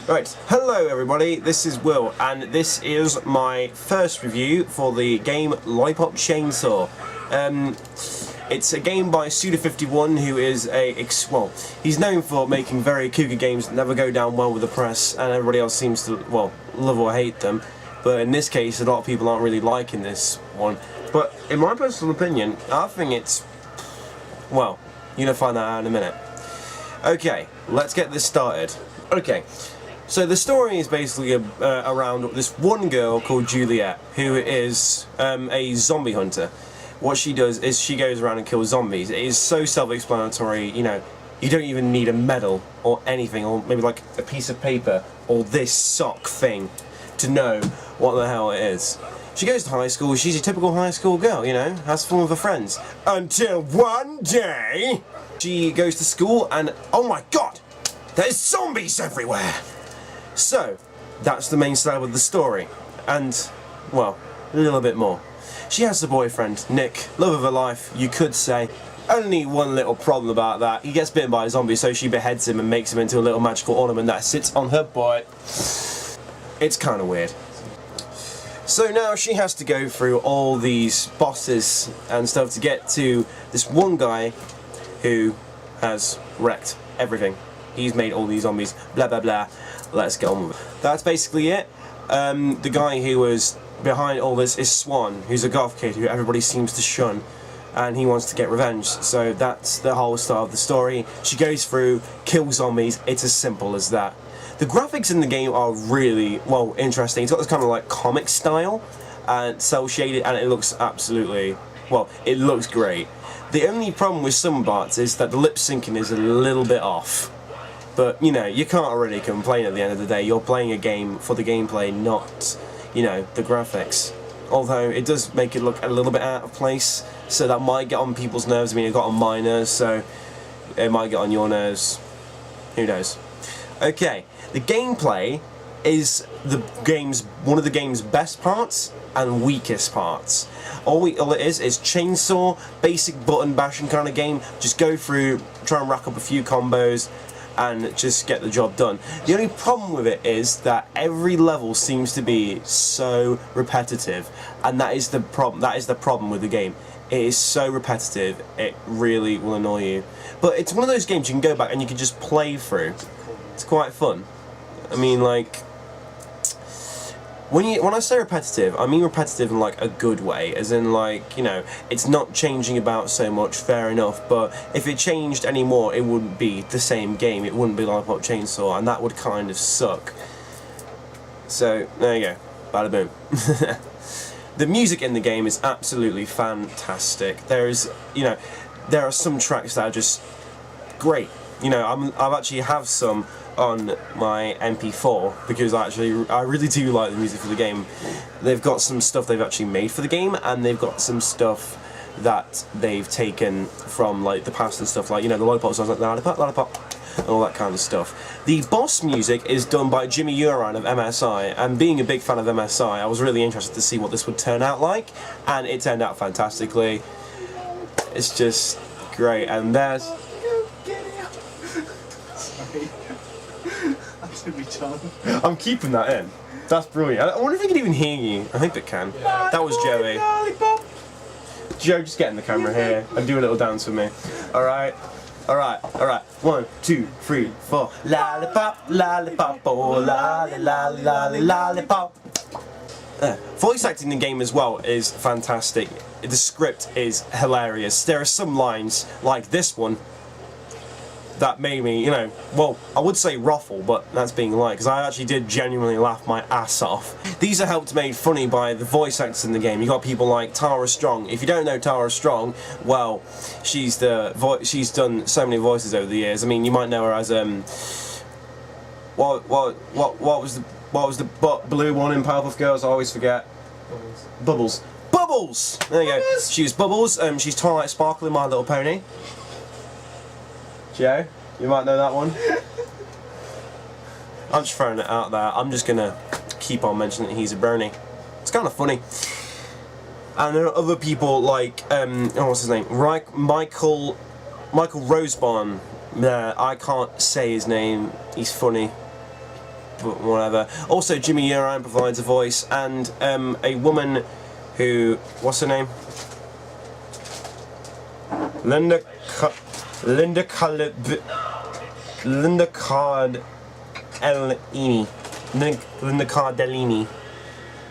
Right, hello everybody, this is Will, and this is my first review for the game Lollipop Chainsaw. It's a game by Suda51, who is he's known for making very kooky games that never go down well with the press, and everybody else seems to, well, love or hate them. But in this case, a lot of people aren't really liking this one. But in my personal opinion, I think it's, well, you're gonna find that out in a minute. Okay, let's get this started. Okay. So the story is basically around this one girl called Juliet, who is a zombie hunter. What she does is she goes around and kills zombies. It is so self-explanatory, you know, you don't even need a medal or anything, or maybe like a piece of paper or this sock thing to know what the hell it is. She goes to high school, she's a typical high school girl, you know, has fun with her friends. Until one day, she goes to school and, oh my god, there's zombies everywhere! So, that's the main style of the story, and, well, a little bit more. She has a boyfriend, Nick, love of her life, you could say. Only one little problem about that, he gets bitten by a zombie, so she beheads him and makes him into a little magical ornament that sits on her butt. It's kind of weird. So now she has to go through all these bosses and stuff to get to this one guy who has wrecked everything. He's made all these zombies, blah blah blah. Let's get on with it. That's basically it. The guy who was behind all this is Swan, who's a goth kid who everybody seems to shun, and he wants to get revenge. So that's the whole start of the story. She goes through, kills zombies, it's as simple as that. The graphics in the game are really, well, interesting. It's got this kind of like comic style, and cel shaded, and it looks absolutely, well, it looks great. The only problem with some parts is that the lip syncing is a little bit off. But, you know, you can't really complain at the end of the day. You're playing a game for the gameplay, not, you know, the graphics. Although, it does make it look a little bit out of place, so that might get on people's nerves. I mean, it got on my nerves, so it might get on your nerves. Who knows? Okay, the gameplay is one of the game's best parts and weakest parts. All it is chainsaw, basic button bashing kind of game. Just go through, try and rack up a few combos, and just get the job done. The only problem with it is that every level seems to be so repetitive, and that is the problem. That is the problem with the game. It is so repetitive, it really will annoy you. But it's one of those games you can go back and you can just play through. It's quite fun. I mean, like, when I say repetitive, I mean repetitive in like a good way, as in like, you know, it's not changing about so much, fair enough, but if it changed any more, it wouldn't be the same game, it wouldn't be Lollipop Chainsaw, and that would kind of suck. So, there you go, bada boom. The music in the game is absolutely fantastic. There is, you know, there are some tracks that are just great. You know, I've actually have some on my MP4 because I really do like the music for the game. They've got some stuff they've actually made for the game, and they've got some stuff that they've taken from like the past and stuff, like, you know, the Lollipop songs like Lollipop, Lollipop, and all that kind of stuff. The boss music is done by Jimmy Uran of MSI, and being a big fan of MSI, I was really interested to see what this would turn out like, and it turned out fantastically. It's just great, and there's... I'm keeping that in. That's brilliant. I wonder if it can even hear you. I hope it can. That was Joey. Joe, just get in the camera here and do a little dance with me. Alright? Alright, alright. 1, 2, 3, 4. Lollipop, lollipop, oh lolly, lolly, lolly, lollipop. Voice acting in the game as well is fantastic. The script is hilarious. There are some lines, like this one, that made me, you know, well, I would say ruffle, but that's being light, because I actually did genuinely laugh my ass off. These are helped made funny by the voice actors in the game. You got people like Tara Strong. If you don't know Tara Strong, well, she's done so many voices over the years. I mean, you might know her as what was the blue one in Powerpuff Girls? I always forget. Bubbles. Bubbles. There you go. She was Bubbles. She's Twilight Sparkle in My Little Pony. Joe, you might know that one. I'm just throwing it out there. I'm just gonna keep on mentioning that he's a brony. It's kind of funny. And there are other people like, what's his name? Michael Rosebarn. I can't say his name. He's funny. but whatever. Also, Jimmy Urine provides a voice, and a woman who, what's her name? Linda Cardellini.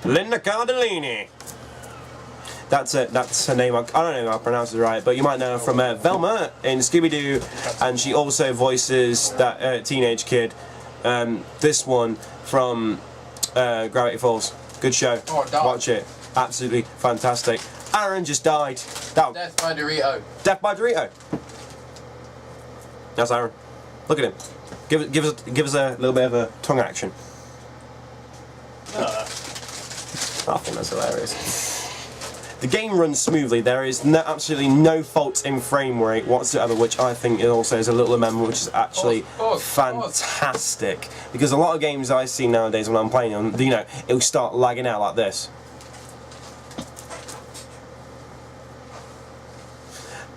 Linda Cardellini. That's it. That's her name. I don't know if I pronounced it right, but you might know her from Velma in Scooby-Doo, and she also voices that teenage kid. This one from Gravity Falls. Good show. Oh, watch it. Absolutely fantastic. Aaron just died. Death by Dorito. Death by Dorito. That's Aaron. Look at him. Give us a little bit of a tongue action. I think that's hilarious. The game runs smoothly. There is absolutely no fault in frame rate whatsoever, which I think it also is a little amendment, which is actually fantastic. Because a lot of games I see nowadays when I'm playing them, you know, it'll start lagging out like this.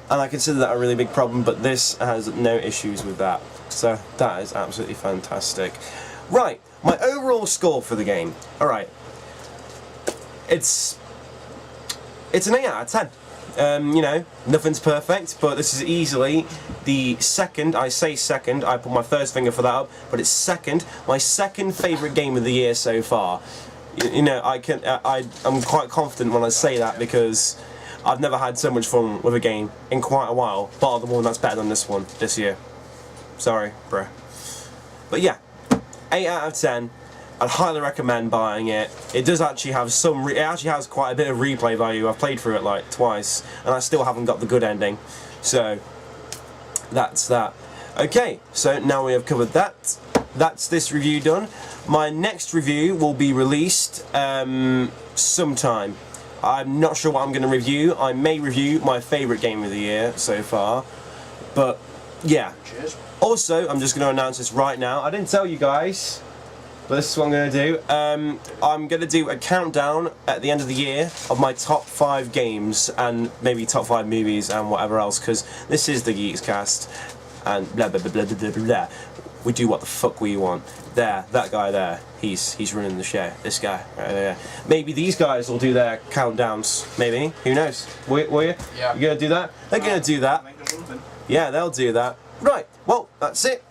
And I consider that a really big problem, but this has no issues with that. So that is absolutely fantastic. Right, my overall score for the game. Alright. It's an 8 out of 10. You know, nothing's perfect, but this is easily the second, I say second, I put my first finger for that up, but it's second, my second favourite game of the year so far. You know, I'm quite confident when I say that because I've never had so much fun with a game in quite a while, bar the one that's better than this one this year. Sorry, bruh. But yeah, 8 out of 10. I'd highly recommend buying it. It does actually have it actually has quite a bit of replay value. I've played through it like twice, and I still haven't got the good ending. So, that's that. Okay, so now we have covered that. That's this review done. My next review will be released sometime. I'm not sure what I'm going to review. I may review my favourite game of the year so far. But, yeah. Cheers. Also, I'm just going to announce this right now. I didn't tell you guys, but this is what I'm going to do. I'm going to do a countdown at the end of the year of my top 5 games and maybe top 5 movies and whatever else, because this is the Geeks Cast and blah blah blah blah blah blah blah. We do what the fuck we want. There, that guy there, he's running the show. This guy right there. Maybe these guys will do their countdowns. Maybe, who knows? Will you? Yeah. You gonna do that? They're gonna do that. Yeah, they'll do that. Right. Well, that's it.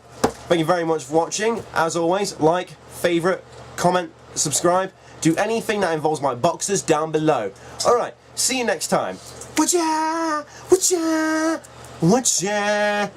Thank you very much for watching. As always, like, favourite, comment, subscribe. Do anything that involves my boxers down below. Alright, see you next time. Watcha! Watcha! Watcha!